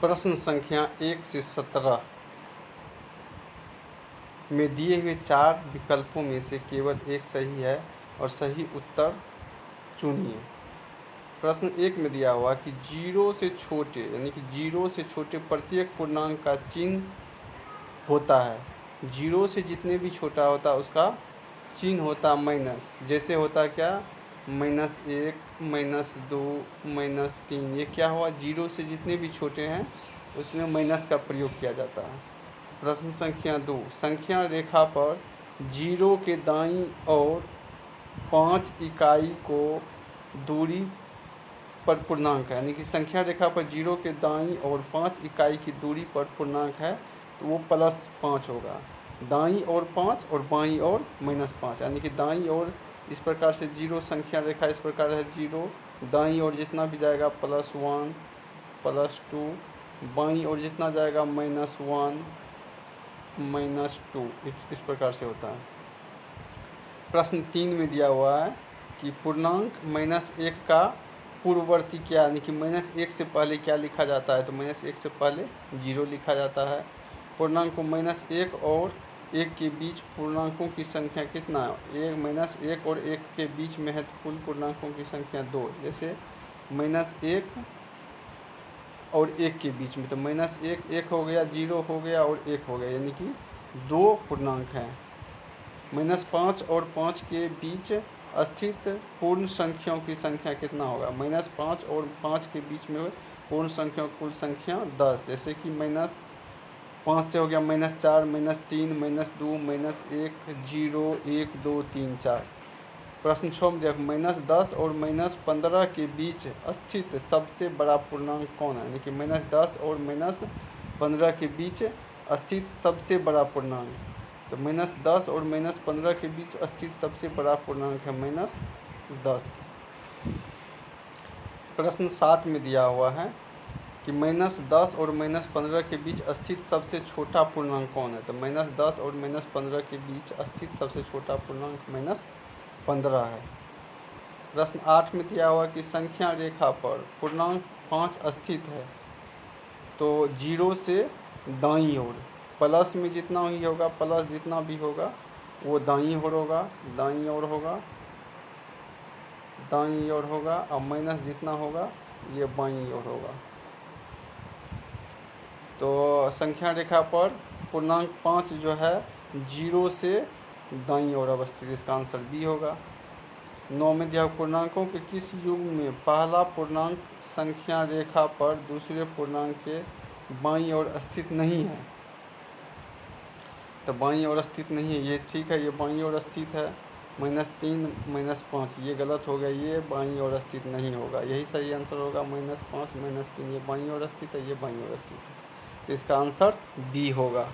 प्रश्न संख्या 1 से 17 में दिए हुए 4 विकल्पों में से केवल एक सही है और सही उत्तर चुनिए। प्रश्न 1 में दिया हुआ कि 0 से छोटे यानी कि 0 से छोटे प्रत्येक पूर्णांक का चिन्ह होता है। 0 से जितने भी छोटा होता है उसका चिन्ह होता माइनस। जैसे होता क्या, -1, -2, -3। ये क्या हुआ, 0 से जितने भी छोटे हैं उसमें माइनस का प्रयोग किया जाता है। प्रश्न संख्या 2, संख्या रेखा पर 0 के दाईं ओर 5 इकाई को दूरी पर पूर्णांक है। यानी कि संख्या रेखा पर 0 के दाईं ओर 5 इकाई की दूरी पर पूर्णांक है तो वो +5 होगा। दाईं ओर 5 और बाईं ओर -5। यानी कि दाईं ओर इस प्रकार से 0 संख्या रेखा इस प्रकार है 0, दाईं ओर जितना भी जाएगा +1 +2, बाईं ओर जितना जाएगा -1 -2, इस प्रकार से होता है। प्रश्न 3 में दिया हुआ है कि पूर्णांक -1 का पूर्ववर्ती क्या, यानी कि -1 से पहले क्या लिखा जाता है, तो -1 से पहले 0 लिखा जाता है। पूर्णांक को -1 और 1 के बीच पूर्णांकों की संख्या कितना है, -1 और 1 के बीच महत्वपूर्ण पूर्णांकों की संख्या 2। जैसे -1 और 1 के बीच में, तो -1 1 हो गया, 0 हो गया और 1 हो गया, यानी कि 2 पूर्णांक हैं। -5 और 5 के बीच स्थित पूर्ण संख्याओं की संख्या कितना होगा, -5 और 5 के बीच में पूर्ण संख्याओं कुल संख्या 10। जैसे कि -5 से हो गया -4, -3, -2, -1, 0, 1, 2, 3, 4। प्रश्न 6 में देखो, -10 और -15 के बीच स्थित सबसे बड़ा पूर्णांक कौन है। यानी कि -10 और -15 के बीच स्थित सबसे बड़ा पूर्णांक, तो -10 और -15 के बीच स्थित सबसे बड़ा पूर्णांक है -10। प्रश्न 7 में दिया हुआ है कि -10 और -15 के बीच स्थित सबसे छोटा पूर्णांक कौन है, तो -10 और -15 के बीच स्थित सबसे छोटा पूर्णांक -15 है। प्रश्न 8 में दिया हुआ कि संख्या रेखा पर पूर्णांक 5 स्थित है, तो 0 से दाईं ओर प्लस में जितना ही होगा, प्लस जितना भी होगा वो दाईं ओर होगा, दाईं ओर होगा, दाईं ओर होगा, और माइनस जितना होगा ये बाईं ओर होगा। तो संख्या रेखा पर पूर्णांक 5 जो है 0 से दाईं ओर अवस्थित, इसका आंसर बी होगा। 9 में दिया पूर्णांकों के किस युग्म में पहला पूर्णांक संख्या रेखा पर दूसरे पूर्णांक के बाईं ओर स्थित नहीं है, तो बाईं ओर स्थित नहीं है, ये ठीक है, ये बाईं ओर स्थित है। -3 -5 ये गलत हो गया, ये बाईं ओर स्थित नहीं होगा, यही सही आंसर होगा। -5 -3 ये बाईं ओर स्थित है, ये बाईं ओर स्थित है, तो इसका आंसर बी होगा।